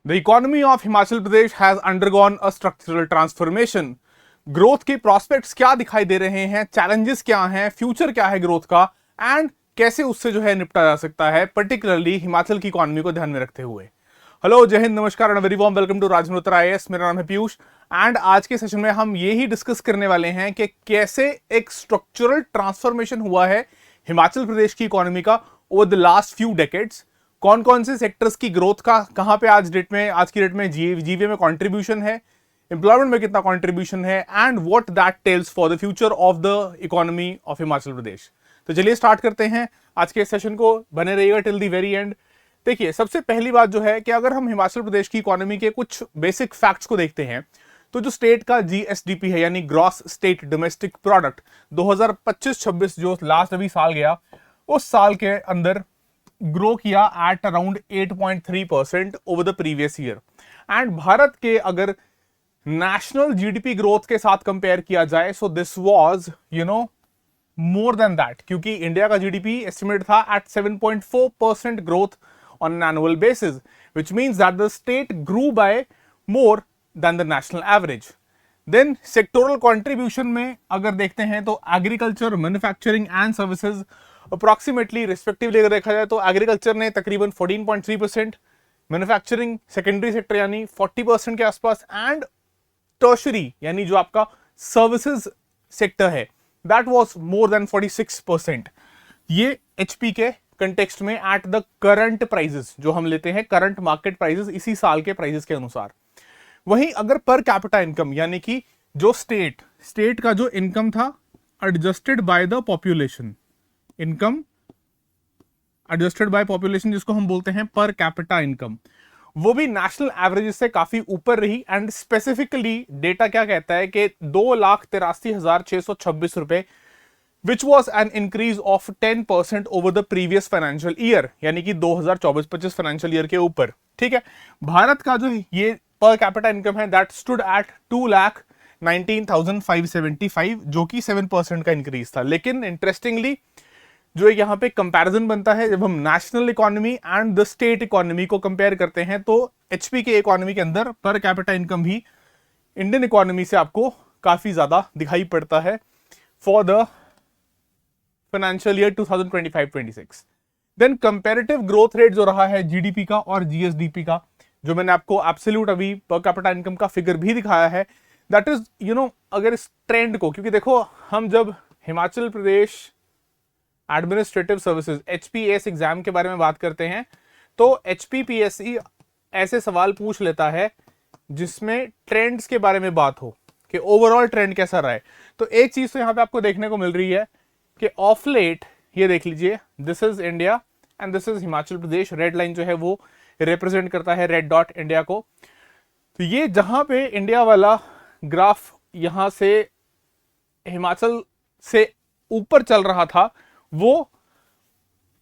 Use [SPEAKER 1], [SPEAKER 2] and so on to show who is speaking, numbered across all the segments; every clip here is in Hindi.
[SPEAKER 1] The economy of Himachal Pradesh has undergone a structural transformation. Growth के प्रोस्पेक्ट्स क्या दिखाई दे रहे हैं, चैलेंजेस क्या हैं, फ्यूचर क्या है ग्रोथ का, एंड कैसे उससे जो है निपटा जा सकता है, पर्टिकुलरली हिमाचल की इकोनॉमी को ध्यान में रखते हुए। हेलो, जय हिंद, नमस्कार and very warm welcome to Raj Malhotra IAS. मेरा नाम है पीयूष एंड आज के सेशन में हम ये ही डिस्कस करने वाले हैं कि कैसे एक स्ट्रक्चरल ट्रांसफॉर्मेशन हुआ है हिमाचल प्रदेश की इकोनॉमी का over the last few decades. कौन कौन से सेक्टर्स की ग्रोथ का कहां पे आज की डेट में जीवीए में कंट्रीब्यूशन है, एम्प्लॉयमेंट में कितना कंट्रीब्यूशन है, and what that tells for the future of the economy of Himachal Pradesh. तो चलिए स्टार्ट करते हैं आज के सेशन को, बने रहिएगा टिल द वेरी एंड। देखिए, सबसे पहली बात जो है कि अगर हम हिमाचल प्रदेश की इकोनॉमी के कुछ बेसिक फैक्ट्स को देखते हैं तो जो स्टेट का जीएसडीपी है यानी ग्रॉस स्टेट डोमेस्टिक प्रोडक्ट 2025-26 जो लास्ट अभी साल गया, उस साल के अंदर ग्रो किया at around 8.3% over the previous year. And Bharat के अगर नेशनल जीडीपी ग्रोथ के साथ कंपेयर किया जाए so this was more than that, क्योंकि इंडिया का जीडीपी एस्टिमेट था at 7.4% growth on an annual basis, which means that the state grew by more than the national average. Then sectoral contribution में अगर देखते हैं तो agriculture, manufacturing and services approximately respectively अगर देखा जाए तो एग्रीकल्चर ने तकरीबन 14.3%, मैन्युफैक्चरिंग सेकेंडरी सेक्टर यानी 40% के आसपास, एंड टर्शरी यानी जो आपका सर्विसेज सेक्टर है दैट वाज मोर देन 46%। ये एचपी के कंटेक्स्ट में एट द करंट प्राइजेस जो हम लेते हैं, करंट मार्केट प्राइजेस इसी साल के प्राइजेस के अनुसार। वहीं अगर पर कैपिटा इनकम यानी कि जो स्टेट का जो इनकम था adjusted by the population, income adjusted by population जिसको हम बोलते हैं पर कैपिटा इनकम, वो भी नेशनल एवरेज से काफी ऊपर रही। एंड स्पेसिफिकली डेटा क्या कहता है कि 2,83,626 रुपए, which was an increase of 10% over the previous financial year, यानी कि 2024-25 फाइनेंशियल ईयर के ऊपर। ठीक है, भारत का जो ये पर कैपिटा इनकम है दैट स्टूड एट 2,19,575 जो कि 7% का इंक्रीज था। लेकिन इंटरेस्टिंगली जो यहाँ पे कंपैरिजन बनता है, जब हम national economy and the state economy को कंपेयर करते हैं तो एचपी के इकोनॉमी के अंदर पर कैपिटा इनकम भी इंडियन इकोनॉमी से आपको काफी ज्यादा दिखाई पड़ता है for the financial year 2025-26। Then comparative growth rate जो रहा है जीडीपी का और जीएसडीपी का, जो मैंने आपको एब्सोल्यूट अभी पर कैपिटा इनकम का फिगर भी दिखाया है, दैट इज अगर इस ट्रेंड को, क्योंकि देखो हम जब Himachal Pradesh administrative services HPS exam के बारे में बात करते हैं तो एचपीपीएससी ऐसे सवाल पूछ लेता है जिसमें ट्रेंड्स के बारे में बात हो कि ओवरऑल ट्रेंड कैसा रहा है। तो एक चीज तो यहां पे आपको देखने को मिल रही है कि ऑफ लेट, ये देख लीजिए, this is India and this is Himachal Pradesh. Red line जो है वो रिप्रेजेंट करता है रेड डॉट इंडिया को। तो ये जहां पे इंडिया वाला ग्राफ यहां से हिमाचल से ऊपर चल रहा था, वो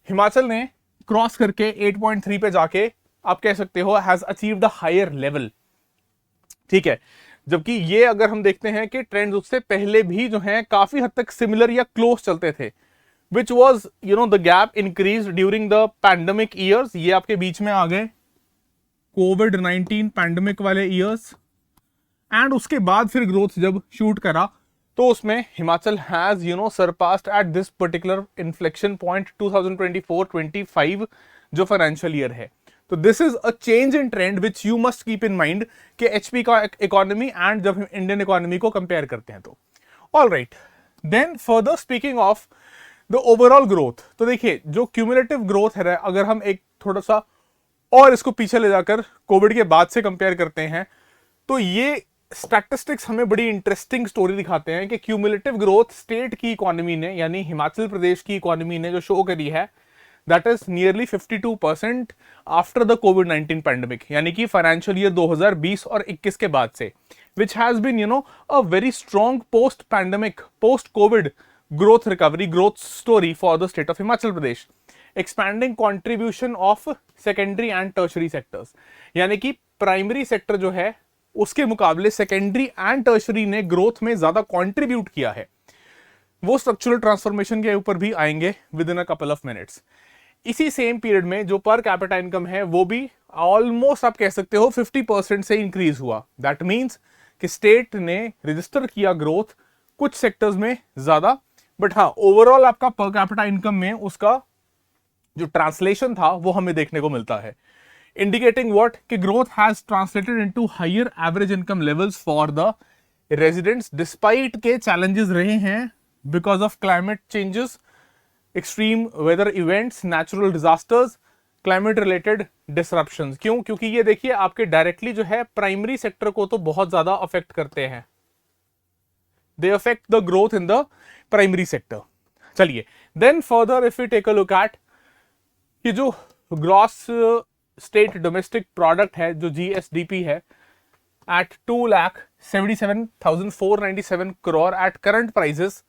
[SPEAKER 1] हिमाचल ने क्रॉस करके 8.3 पे जाके आप कह सकते हो has achieved a higher level. ठीक है, जबकि ये अगर हम देखते हैं कि ट्रेंड्स उससे पहले भी जो हैं काफी हद तक सिमिलर या क्लोज चलते थे, which was the gap increase during the pandemic years. ये आपके बीच में आ गए कोविड-19 पैंडेमिक वाले ईयर्स, एंड उसके बाद फिर ग्रोथ जब शूट करा तो उसमें Himachal has surpassed at this particular inflection point 2024-25 जो फाइनेंशियल ईयर है। तो this is a change in trend which you must keep in mind कि एचपी का इकोनॉमी एंड जब हम इंडियन इकोनॉमी को कंपेयर करते हैं तो। All right, then further speaking of the overall growth, तो देखिए जो क्यूमुलेटिव ग्रोथ है, अगर हम एक थोड़ा सा और इसको पीछे ले जाकर कोविड के बाद से कंपेयर करते हैं तो ये स्टैटिस्टिक्स हमें बड़ी इंटरेस्टिंग स्टोरी दिखाते हैं कि क्यूमुलेटिव ग्रोथ स्टेट की इकोनॉमी ने यानी हिमाचल प्रदेश की इकोनॉमी ने जो शो करी है that is nearly 52% after the covid pandemic, यानी कि फाइनेंशियल ईयर 2020 और 21 के बाद से, which has been a very strong post pandemic, post covid growth recovery, growth story for the state of Himachal Pradesh. Expanding contribution of secondary and tertiary sectors, यानी कि प्राइमरी सेक्टर जो है उसके मुकाबले सेकेंडरी एंड टर्शरी ने ग्रोथ में ज्यादा कंट्रीब्यूट किया है। वो स्ट्रक्चरल ट्रांसफॉर्मेशन के ऊपर भी आएंगे with in a couple of minutes. इसी सेम पीरियड में जो पर कैपिटा इनकम है वो भी ऑलमोस्ट आप कह सकते हो 50% से इंक्रीज हुआ। दैट मीन्स कि स्टेट ने रजिस्टर किया ग्रोथ कुछ सेक्टर्स में ज्यादा, बट हाँ ओवरऑल आपका पर कैपिटा इनकम में उसका जो ट्रांसलेशन था वो हमें देखने को मिलता है, इंडिकेटिंग व्हाट कि growth has translated into higher average income levels for the residents despite के चैलेंजेस रहे हैं because of climate changes, extreme weather events, natural disasters, climate related disruptions. क्यों? क्योंकि ये देखिए आपके डायरेक्टली जो है प्राइमरी सेक्टर को तो बहुत ज्यादा अफेक्ट करते हैं, they affect the growth in the primary sector. चलिए then further if you take a look at कि जो ग्रॉस स्टेट डोमेस्टिक प्रोडक्ट है जो जीएसडीपी है at 2,77,497 crore at current prices,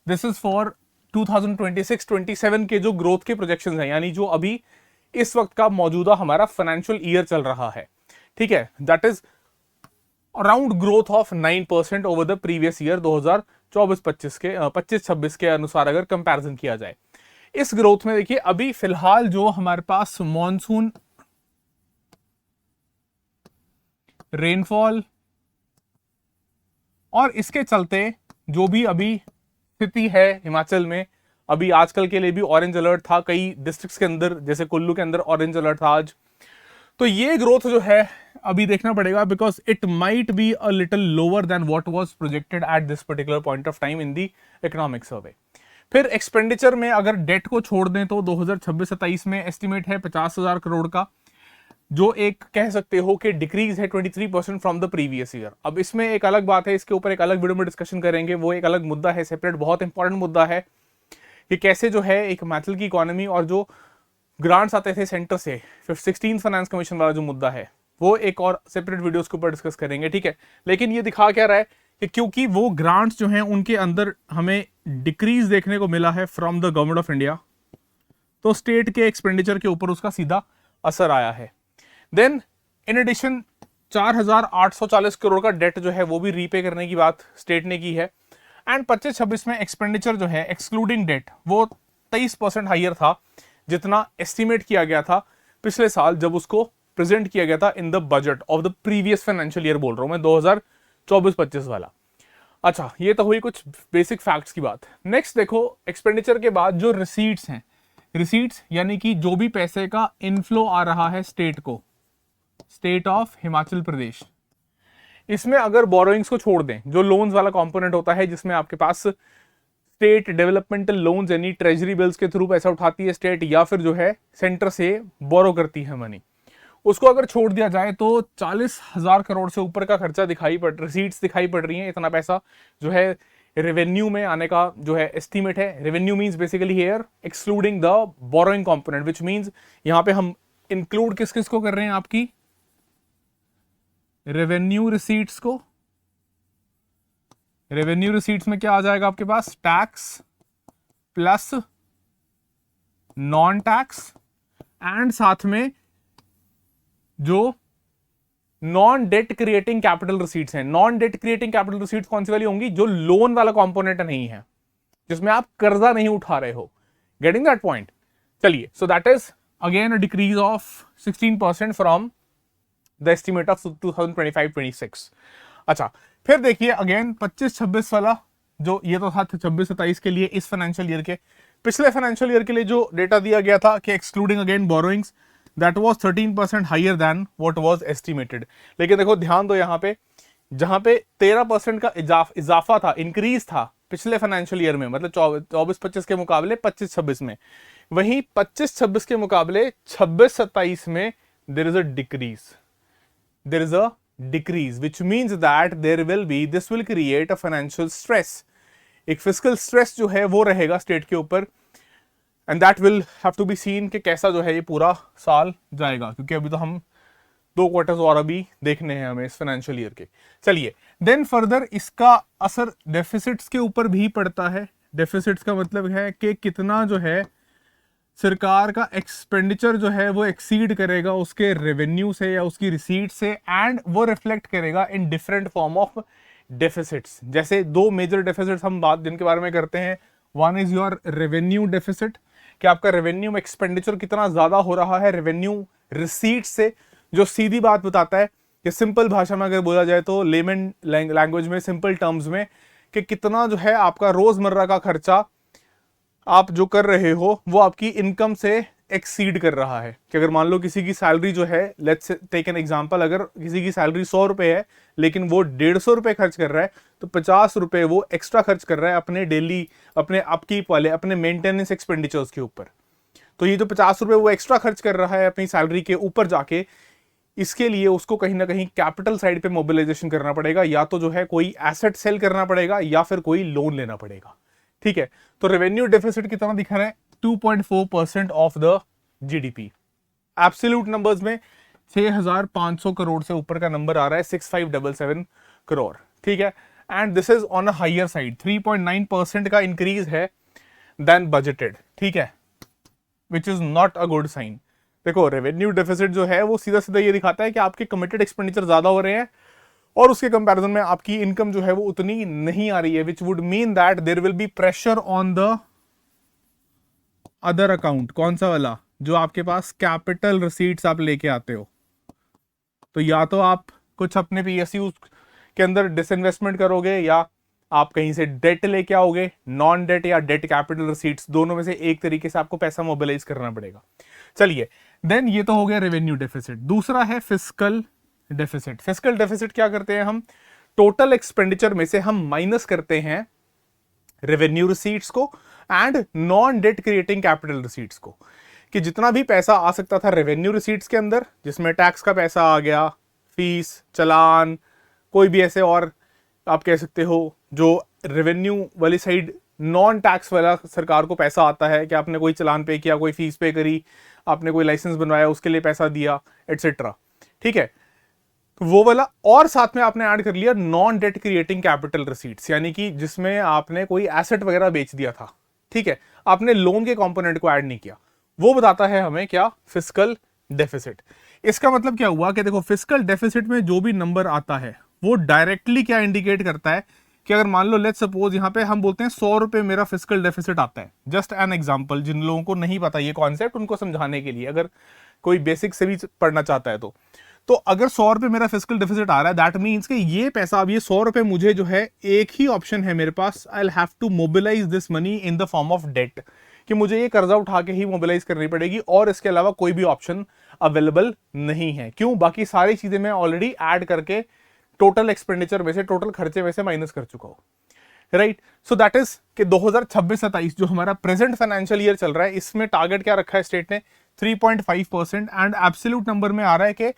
[SPEAKER 1] this is for 2026-27 के जो ग्रोथ के प्रोजेक्शंस हैं, यानी जो अभी इस वक्त का मौजूदा हमारा फाइनेंशियल ईयर चल रहा है, ठीक है, that is around growth of 9% over the previous year 2024-25 के 25-26 के अनुसार अगर कंपैरिजन किया जाए। इस ग्रोथ में देखिए अभी फिलहाल जो हमारे पास मॉनसून रेनफॉल और इसके चलते जो भी अभी स्थिति है हिमाचल में, अभी आजकल के लिए भी ऑरेंज अलर्ट था कई डिस्ट्रिक्ट्स के अंदर, जैसे कुल्लू के अंदर ऑरेंज अलर्ट था आज, तो ये ग्रोथ जो है अभी देखना पड़ेगा because it might be a little lower than what was projected at this particular point of time in the economic survey. फिर एक्सपेंडिचर में अगर डेट को छोड़ दें तो 2026-27 में एस्टिमेट है 50,000 करोड़ का, जो एक कह सकते हो कि डिक्रीज है 23% फ्रॉम द प्रीवियस ईयर। अब इसमें एक अलग बात है, इसके ऊपर एक अलग वीडियो में डिस्कशन करेंगे, वो एक अलग मुद्दा है, सेपरेट बहुत इंपॉर्टेंट मुद्दा है कि कैसे जो है एक हिमाचल की इकोनॉमी और जो ग्रांट्स आते थे सेंटर से 16 फाइनेंस कमीशन वाला जो मुद्दा है वो एक और सेपरेट वीडियोस के ऊपर डिस्कस करेंगे, ठीक है। लेकिन ये दिखा क्या रहा है कि क्योंकि वो ग्रांट्स जो हैं उनके अंदर हमें डिक्रीज देखने को मिला है from the government of India, तो स्टेट के एक्सपेंडिचर के ऊपर उसका सीधा असर आया है। देन इन एडिशन 4,840 करोड़ का डेट जो है वो भी रीपे करने की बात स्टेट ने की है। एंड 25-26 में एक्सपेंडिचर जो है एक्सक्लूडिंग डेट वो 23% हाइयर था जितना एस्टिमेट किया गया था पिछले साल जब उसको प्रेजेंट किया गया था in the budget of the previous financial year, बोल रहा हूं मैं 2024-25 वाला। अच्छा, ये तो हुई कुछ बेसिक फैक्ट्स की बात। नेक्स्ट देखो एक्सपेंडिचर के बाद जो रिसीट्स हैं, रिसीट्स यानी कि जो भी पैसे का इनफ्लो आ रहा है स्टेट को, स्टेट ऑफ हिमाचल प्रदेश, इसमें अगर बोरोइंग्स को छोड़ दें, जो लोन्स वाला कंपोनेंट होता है जिसमें आपके पास स्टेट डेवलपमेंटल लोन्स यानी ट्रेजरी बिल्स के थ्रू पैसा उठाती है स्टेट या फिर जो है सेंटर से बोरो करती है मनी, उसको अगर छोड़ दिया जाए तो 40,000 करोड़ से ऊपर का खर्चा रिसीट्स दिखाई पड़ रही है। इतना पैसा जो है रेवेन्यू में आने का जो है एस्टीमेट है। Revenue means basically here excluding the borrowing component, which means यहां पे हम इंक्लूड किस किस को कर रहे हैं, आपकी रेवेन्यू रिसीट्स को। रेवेन्यू रिसीट्स में क्या आ जाएगा आपके पास, tax plus non tax and साथ में जो non debt creating capital receipts हैं। Non debt creating capital receipts कौन सी वाली होंगी, जो लोन वाला कंपोनेंट नहीं है, जिसमें आप कर्जा नहीं उठा रहे हो। Getting that point. चलिए, so that is again a decrease of 16% from the estimate of 2025-26। अच्छा, फिर देखिए अगेन 25-26 वाला जो ये तो था 26-27 के लिए, इस फाइनेंशियल ईयर के, पिछले फाइनेंशियल ईयर के लिए जो डेटा दिया गया था कि excluding again borrowings that was 13% higher than what was estimated. लेकिन देखो ध्यान दो यहाँ पे, जहां पे 13% का इजाफा था, इंक्रीज था पिछले फाइनेंशियल ईयर में, मतलब 24-25 के मुकाबले 25-26 में, वहीं 25-26 के मुकाबले 26-27 में there is a decrease which means that this will create a financial stress, एक फिस्कल स्ट्रेस जो है वो रहेगा स्टेट के ऊपर, and that will have to be seen कि कैसा जो है ये पूरा साल जाएगा, क्योंकि अभी तो हम 2 क्वार्टर्स और अभी देखने हैं हमें इस फाइनेंशियल ईयर के। चलिए, देन फर्दर इसका असर डेफिसिट्स के ऊपर भी पड़ता है। डेफिसिट्स का मतलब है कि कितना जो है सरकार का एक्सपेंडिचर जो है वो एक्सीड करेगा उसके रेवेन्यू से या उसकी रिसीट से, एंड वो रिफ्लेक्ट करेगा in different form of deficits. जैसे 2 मेजर डेफिसिट्स हम बात जिनके बारे में करते हैं, one is your revenue deficit कि आपका रेवेन्यू एक्सपेंडिचर कितना ज्यादा हो रहा है रेवेन्यू रिसीट से, जो सीधी बात बताता है कि सिंपल भाषा में अगर बोला जाए तो लेमन लैंग्वेज में, सिंपल टर्म्स में, कि कितना जो है आपका रोजमर्रा का खर्चा आप जो कर रहे हो वो आपकी इनकम से एक्सीड कर रहा है। कि अगर मान लो किसी की सैलरी जो है, लेट्स टेक एन एग्जांपल, अगर किसी की सैलरी 100 रुपए है लेकिन वो 150 रुपए खर्च कर रहा है, तो 50 रुपए वो एक्स्ट्रा खर्च कर रहा है अपने डेली, अपने अपकीप वाले, अपने मेंटेनेंस एक्सपेंडिचर्स के ऊपर। तो ये जो 50 रुपए वो एक्स्ट्रा खर्च कर रहा है अपनी सैलरी के ऊपर जाके, इसके लिए उसको कहीं ना कहीं कैपिटल साइड पे मोबिलाइजेशन करना पड़ेगा, या तो जो है कोई एसेट सेल करना पड़ेगा या फिर कोई लोन लेना पड़ेगा। ठीक है, तो रेवेन्यू डेफिसिट कितना दिखा रहा है? 2.4% of the GDP. Absolute numbers में 6,500 करोड़ से ऊपर का नंबर आ रहा है, 6,577 करोड़। ठीक है, and this is on a higher side, 3.9% का इंक्रीज है देन बजटेड। ठीक है, which is not a good sign. देखो, रेवेन्यू डेफिसिट जो है वो सीधा सीधा ये दिखाता है कि आपके कमिटेड एक्सपेंडिचर ज्यादा हो रहे हैं और उसके कंपैरिजन में आपकी इनकम जो है वो उतनी नहीं आ रही है, which would mean that there will be pressure on the other account. कौन सा वाला? जो आपके पास कैपिटल रिसीट्स आप लेके आते हो, तो या तो आप कुछ अपने पीएसयू के अंदर डिसइन्वेस्टमेंट करोगे, या आप कहीं से डेट लेके आओगे, नॉन डेट या डेट कैपिटल रिसीट्स, दोनों में से एक तरीके से आपको पैसा मोबिलाइज करना पड़ेगा। चलिए, देन ये तो हो गया रेवेन्यू डेफिसिट। दूसरा है फिस्कल डेफिसिट। फिस्कल डेफिसिट क्या करते हैं हम? टोटल एक्सपेंडिचर में से हम माइनस करते हैं रेवेन्यू रिसीट्स को and non debt creating capital receipts को, कि जितना भी पैसा आ सकता था रेवेन्यू रिसीट्स के अंदर, जिसमें टैक्स का पैसा आ गया, फीस, चलान, कोई भी ऐसे और आप कह सकते हो जो रेवेन्यू वाली साइड नॉन टैक्स वाला सरकार को पैसा आता है, कि आपने कोई चलान पे किया, कोई फीस पे करी, आपने कोई लाइसेंस बनवाया, उसके लिए पैसा दिया, एटसेट्रा। ठीक है, वो वाला, और साथ में आपने ऐड कर लिया non debt creating capital receipts, यानी कि जिसमें आपने कोई एसेट वगैरह बेच दिया था। ठीक है, आपने लोन के कंपोनेंट को ऐड नहीं किया। वो बताता है हमें क्या? Fiscal deficit. इसका मतलब क्या हुआ कि देखो, फिस्कल डेफिसिट में जो भी नंबर आता है वो डायरेक्टली क्या इंडिकेट करता है कि अगर मान लो लेट्स सपोज यहां पे हम बोलते हैं 100 रुपए मेरा फिस्कल डेफिसिट आता है, जस्ट एन एग्जांपल, जिन लोगों को नहीं पता ये कॉन्सेप्ट उनको समझाने के लिए, अगर कोई बेसिक से भी पढ़ना चाहता है तो अगर 100 रुपए मेरा फिस्कल डेफिसिट आ रहा है, दैट मीन्स कि ये पैसा, अब ये 100 रुपए मुझे जो है, एक ही ऑप्शन है मेरे पास, I will have to mobilise this money in the form of debt, कि मुझे ये कर्जा उठा के ही मोबिलाइज करनी पड़ेगी और इसके अलावा कोई भी ऑप्शन अवेलेबल नहीं है। क्यों? बाकी सारी चीजें मैं ऑलरेडी ऐड करके टोटल एक्सपेंडिचर में से, टोटल खर्चे में से माइनस कर चुका हूं। राइट, सो दैट इज कि 2026-27 जो हमारा प्रेजेंट फाइनेंशियल ईयर चल रहा है, इसमें टारगेट क्या रखा है स्टेट ने? 3.5%, एंड एब्सोल्यूट नंबर में आ रहा है कि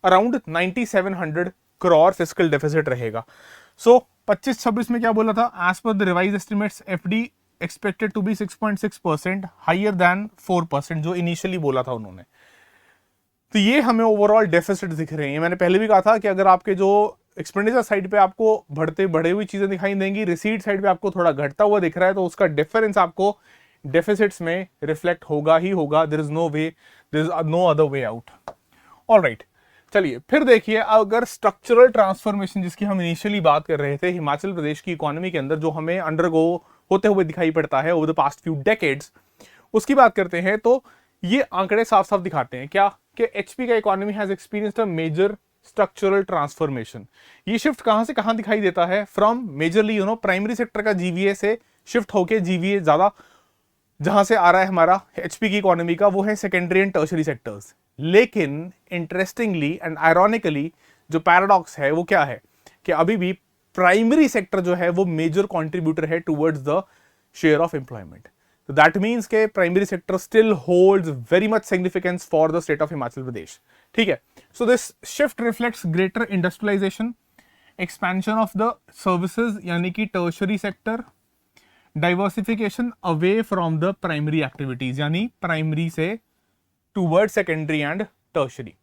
[SPEAKER 1] अराउंड 9700 करोड़ फिस्कल डेफिसिट रहेगा। सो 25-26 में क्या बोला था? As per the revise estimates FD expected to be 6.6%, higher than 4% जो इनिशियली बोला था उन्होंने। तो ये हमें ओवरऑल डेफिसिट दिख रहे हैं। मैंने पहले भी कहा था कि अगर आपके जो एक्सपेंडिचर साइड पे आपको बढ़े हुई चीजें दिखाई देंगी, रिसीट साइड पे आपको थोड़ा घटता हुआ दिख रहा है, तो उसका डिफरेंस आपको डेफिसिट्स में रिफ्लेक्ट होगा ही होगा। There is no way, there is no other way out. All right, चलिए फिर देखिए, अगर स्ट्रक्चरल ट्रांसफॉर्मेशन जिसकी हम इनिशियली बात कर रहे थे हिमाचल प्रदेश की इकोनॉमी के अंदर, जो हमें अंडरगो होते हुए दिखाई पड़ता है over the past few decades, उसकी बात करते हैं, तो ये आंकड़े साफ साफ दिखाते हैं क्या? कि एचपी का economy has experienced a major structural transformation. ये शिफ्ट कहां से कहां दिखाई देता है? फ्रॉम मेजरली प्राइमरी सेक्टर का जीवीए से शिफ्ट होके जीवीए ज्यादा जहां से आ रहा है हमारा एचपी की इकोनॉमी का, वो है सेकेंडरी एंड टर्शरी सेक्टर्स। लेकिन इंटरेस्टिंगली एंड आयरॉनिकली जो पैराडॉक्स है वो क्या है कि अभी भी प्राइमरी सेक्टर जो है वो मेजर कंट्रीब्यूटर है towards the share of employment. तो दैट मीन्स के primary sector still holds very much significance for the state of Himachal Pradesh. ठीक है, so this shift reflects greater industrialisation, expansion of the services यानी कि tertiary sector, diversification away from the primary activities यानी प्राइमरी से टूवर्ड सेकेंडरी एंड टर्शरी।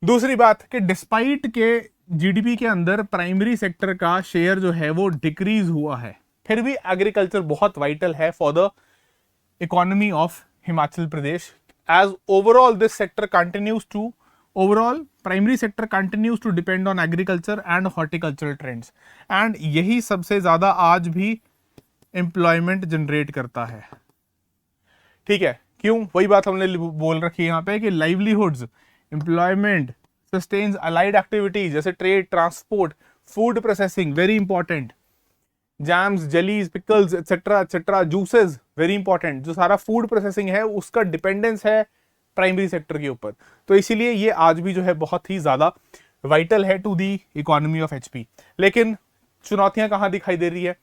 [SPEAKER 1] दूसरी बात कि डिस्पाइट के जीडीपी के अंदर प्राइमरी सेक्टर का शेयर जो है वो डिक्रीज हुआ है, फिर भी एग्रीकल्चर बहुत वाइटल है for the economy of Himachal Pradesh, as overall this sector continues to, overall primary sector continues to depend on agriculture and horticultural trends, and यही सबसे ज्यादा आज भी एम्प्लॉयमेंट जनरेट करता है। ठीक है, क्यों? वही बात हमने बोल रखी है यहाँ पे कि livelihoods, employment, sustains allied activities जैसे trade, transport, food processing very important, jams, jellies, pickles etcetera etcetera, juices very important, जो सारा फूड प्रोसेसिंग है उसका डिपेंडेंस है प्राइमरी सेक्टर के ऊपर। तो इसीलिए ये आज भी जो है बहुत ही ज्यादा वाइटल है to the economy of HP. लेकिन चुनौतियां कहां दिखाई दे रही है?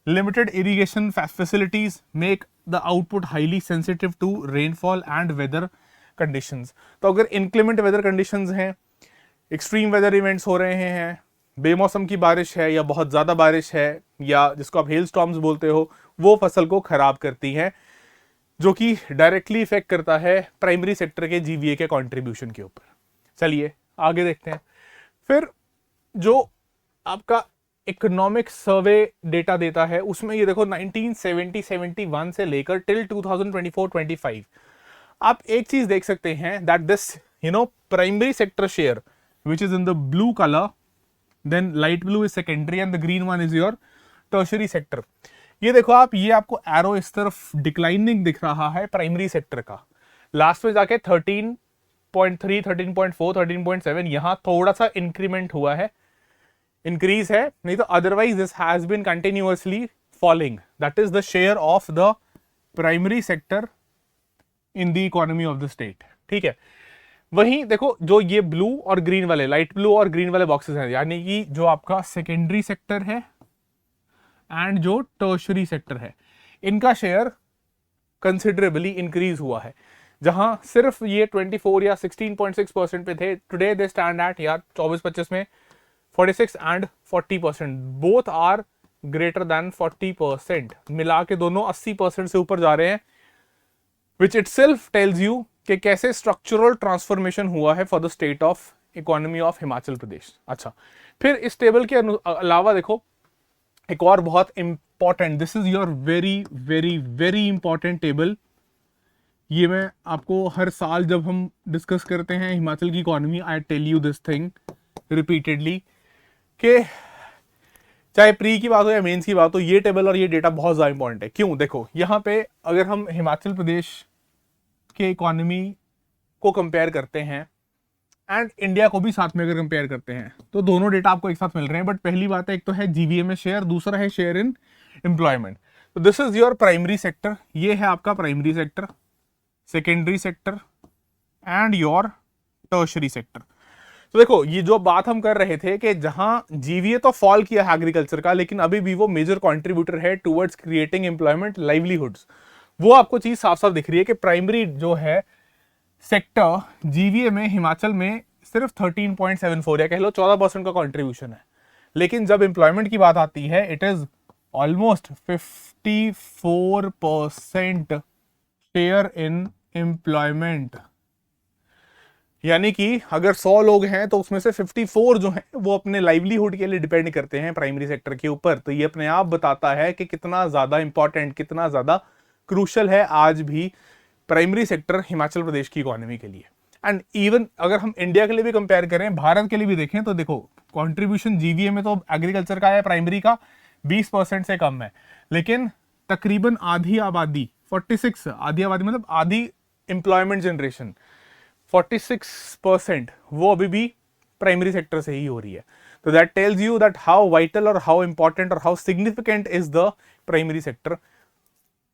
[SPEAKER 1] Limited irrigation facilities make the output highly sensitive to rainfall and weather conditions. तो अगर इंक्लेमेंट वेदर कंडीशंस हैं, एक्सट्रीम वेदर इवेंट्स हो रहे हैं, बेमौसम की बारिश है या बहुत ज्यादा बारिश है या जिसको आप हेल स्टॉर्म्स बोलते हो, वो फसल को खराब करती हैं, जो कि डायरेक्टली इफेक्ट करता है प्राइमरी सेक्टर के जीवीए के कंट्रीब्यूशन के ऊपर। चलिए आगे देखते हैं। फिर जो आपका इकोनॉमिक सर्वे डेटा देता है उसमें ये देखो 1970-71 से लेकर टिल 2024-25 आप एक चीज देख सकते हैं that this primary sector share which is in the blue colour, then light blue is secondary and the green one is your tertiary sector. ये देखो आप, ये आपको एरो इस तरफ डिक्लाइनिंग दिख रहा है प्राइमरी सेक्टर का, लास्ट में जाके 13.3, 13.4, 13.7 यहां थोड़ा सा इंक्रीमेंट हुआ है, इंक्रीज है, नहीं तो otherwise this has been continuously falling. That is the share of the primary sector in the economy of the state. ठीक है, वहीं देखो जो ये ब्लू और ग्रीन वाले, लाइट ब्लू और ग्रीन वाले बॉक्सेस हैं, यानी कि जो आपका सेकेंडरी सेक्टर है एंड जो टर्शरी सेक्टर है, इनका शेयर कंसिडरेबली इंक्रीज हुआ है। जहां सिर्फ ये 24 या 16.6% पे थे, टुडे दे स्टैंड एट यार 24-25 में 46 and 40%, both are greater than 40%, मिला के दोनों 80% से ऊपर जा रहे हैं, विच इटसेल्फ टेल्स यू कि कैसे स्ट्रक्चरल ट्रांसफॉर्मेशन हुआ है for the state of economy of Himachal Pradesh. अच्छा, फिर इस टेबल के अलावा देखो एक और बहुत important, this is your very very very important table. ये मैं आपको हर साल जब हम डिस्कस करते हैं हिमाचल की economy, I tell you this thing repeatedly कि चाहे प्री की बात हो या मेंस की बात हो, ये टेबल और ये डेटा बहुत ज्यादा इंपॉर्टेंट है। क्यों? देखो यहाँ पे अगर हम हिमाचल प्रदेश के इकोनॉमी को कंपेयर करते हैं एंड इंडिया को भी साथ में अगर कंपेयर करते हैं तो दोनों डेटा आपको एक साथ मिल रहे हैं। बट पहली बात है, एक तो है जीवीए में शेयर, दूसरा है शेयर इन एम्प्लॉयमेंट। तो this is your primary sector, ये है आपका primary sector, secondary sector and your tertiary sector. तो देखो ये जो बात हम कर रहे थे कि जहां जीवीए तो फॉल किया है एग्रीकल्चर का, लेकिन अभी भी वो मेजर कंट्रीब्यूटर है टुवर्ड्स क्रिएटिंग एम्प्लॉयमेंट, लाइवलीहुड्स, वो आपको चीज साफ साफ दिख रही है कि प्राइमरी जो है सेक्टर जीवीए में हिमाचल में सिर्फ 13.74 या कह लो 14% का कंट्रीब्यूशन है। लेकिन जब एम्प्लॉयमेंट की बात आती है it is almost 54% share in employment, यानी कि अगर 100 लोग हैं तो उसमें से 54 जो हैं वो अपने लाइवलीहुड के लिए डिपेंड करते हैं प्राइमरी सेक्टर के ऊपर। तो ये अपने आप बताता है कि कितना ज्यादा इंपॉर्टेंट, कितना ज्यादा क्रूशल है आज भी प्राइमरी सेक्टर हिमाचल प्रदेश की इकोनॉमी के लिए। एंड इवन अगर हम इंडिया के लिए भी कंपेयर करें, भारत के लिए भी देखें, तो देखो कंट्रीब्यूशन जीवीए में तो एग्रीकल्चर का है प्राइमरी का 20% से कम है, लेकिन तकरीबन आधी आबादी 46, आधी आबादी मतलब आधी एम्प्लॉयमेंट जनरेशन 46% वो अभी भी प्राइमरी सेक्टर से ही हो रही है। तो that tells you that how vital और हाउ इंपॉर्टेंट और how significant is the primary sector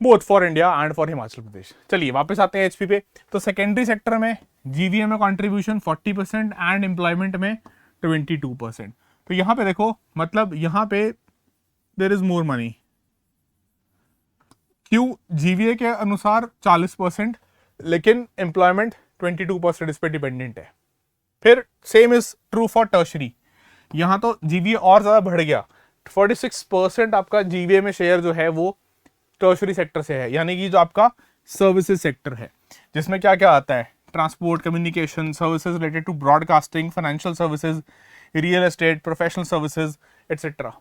[SPEAKER 1] both for India and for Himachal Pradesh. चलिए वापस आते हैं एचपी पे। तो सेकेंडरी सेक्टर में जीवीए में कंट्रीब्यूशन 40% एंड एम्प्लॉयमेंट में 22%। तो यहां पे देखो, मतलब यहां पे देयर इज मोर मनी। क्यों? जीवीए के अनुसार 40%, लेकिन एम्प्लॉयमेंट 22% इस पे डिपेंडेंट है। फिर same is true for tertiary, यहां तो जीवीए और ज्यादा बढ़ गया, 46% आपका जीवीए में शेयर जो है वो टर्शरी सेक्टर से है, यानी कि जो आपका सर्विसेज सेक्टर है, जिसमें क्या क्या आता है, transport, communication, services related to broadcasting, financial services, real estate, professional services etcetera.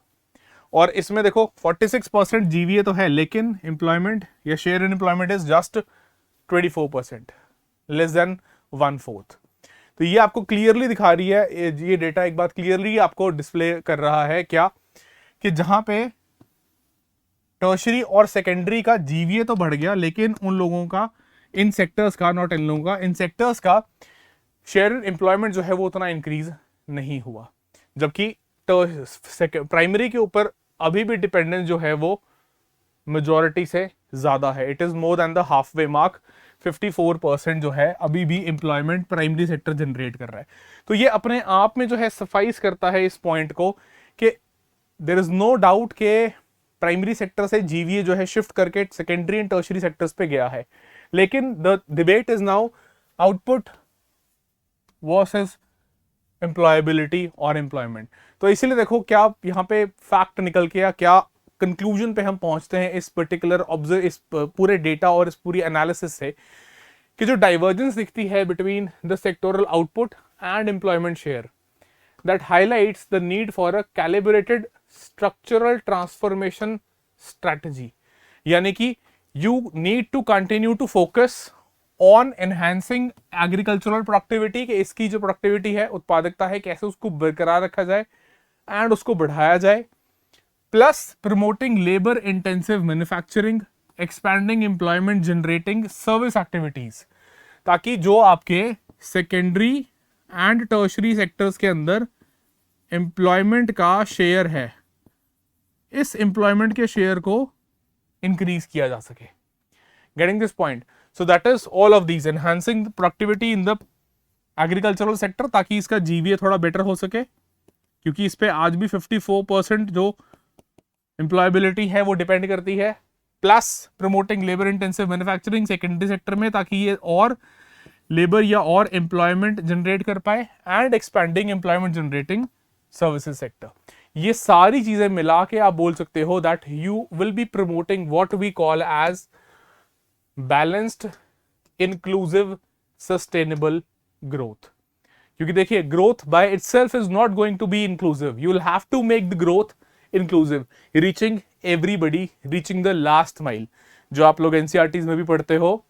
[SPEAKER 1] और इसमें देखो 46% जीवीए तो है, लेकिन एम्प्लॉयमेंट या share in employment is just 24%, less than 1/4। तो ये आपको क्लियरली दिखा रही है, ये डेटा एक बात क्लियरली आपको डिस्प्ले कर रहा है क्या, कि जहां पे टर्शरी और सेकेंडरी का जीवीए तो बढ़ गया, लेकिन उन लोगों का, इन सेक्टर्स का, नॉट इन लोगों का, इन सेक्टर्स का शेयर इन एम्प्लॉयमेंट जो है वो उतना इंक्रीज नहीं हुआ, जबकि प्राइमरी के ऊपर अभी भी डिपेंडेंस जो है वो मेजॉरिटी से ज्यादा है। It is more than the half way mark. 54% जो है अभी भी एम्प्लॉयमेंट प्राइमरी सेक्टर जनरेट कर रहा है। तो ये अपने आप में जो है सफाइस करता है इस पॉइंट को कि देयर इज नो डाउट के प्राइमरी सेक्टर से जीवीए जो है शिफ्ट करके सेकेंडरी एंड टर्शरी सेक्टर्स पे गया है, लेकिन the debate is now output versus employability और एम्प्लॉयमेंट। तो इसीलिए देखो क्या यहाँ पे फैक्ट निकल के, क्या कंक्लूजन पे हम पहुंचते हैं इस पर्टिकुलर इस पूरे डेटा और इस पूरी एनालिसिस से, कि जो डाइवर्जेंस दिखती है between the sectoral output and employment share, that highlights the need for a calibrated structural transformation strategy. यानी कि you need to continue to focus on enhancing agricultural productivity, कि इसकी जो प्रोडक्टिविटी है, उत्पादकता है, कैसे उसको बरकरार रखा जाए एंड उसको बढ़ाया जाए, plus promoting labour intensive manufacturing, expanding employment generating service activities, ताकि जो आपके सेकेंडरी एंड टर्शरी सेक्टर्स के अंदर एम्प्लॉयमेंट का शेयर है, इस एम्प्लॉयमेंट के शेयर को इंक्रीज किया जा सके। Getting this point? So that is all of these, enhancing productivity in the agricultural sector, ताकि इसका जीवीए थोड़ा बेटर हो सके, क्योंकि इस पे आज भी 54% जो एम्प्लॉयबिलिटी है वो डिपेंड करती है, plus promoting labour intensive manufacturing secondary sector में, ताकि ये और लेबर या और एम्प्लॉयमेंट जनरेट कर पाए, and expanding employment generating services sector. ये सारी चीजें मिला के आप बोल सकते हो that you will be promoting what we call as balanced inclusive sustainable growth. क्योंकि देखिए, growth by itself is not going to be inclusive, you will have to make the growth inclusive, reaching everybody, reaching the last mile, जो आप लोग एनसीईआरटी में भी पढ़ते हो,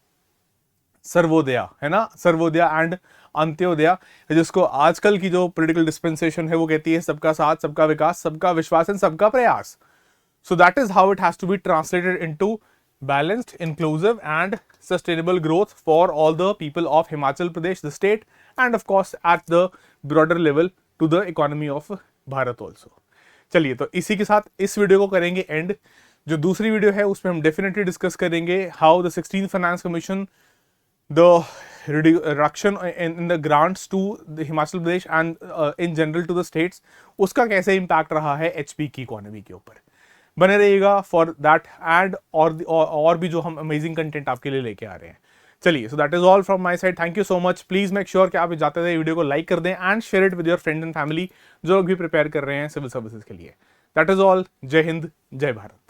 [SPEAKER 1] सर्वोदया, है ना, सर्वोदया एंड अंत्योदया, जिसको आजकल की जो पॉलिटिकल डिस्पेंसेशन है वो कहती है सबका साथ, सबका विकास, सबका विश्वास एंड सबका प्रयास। So that is how it has to be translated into balanced, inclusive and sustainable growth for all the people of Himachal Pradesh, the state, and of course at the broader level to the economy of Bharat also. चलिए, तो इसी के साथ इस वीडियो को करेंगे एंड। जो दूसरी वीडियो है उसमें हम डेफिनेटली डिस्कस करेंगे how the 16th finance commission, the reduction in the grants to the Himachal Pradesh and in general to the states, उसका कैसे इम्पैक्ट रहा है एचपी की इकोनॉमी के ऊपर। बने रहिएगा फॉर दैट एंड और भी जो हम अमेजिंग कंटेंट आपके लिए लेके आ रहे हैं। चलिए, so that is all from my side. Thank you so much. Please make sure कि आप जाते थे वीडियो को लाइक कर दें and share it with your friend and family जो लोग भी प्रिपेयर कर रहे हैं सिविल सर्विसेज के लिए। That is all. जय हिंद, जय भारत।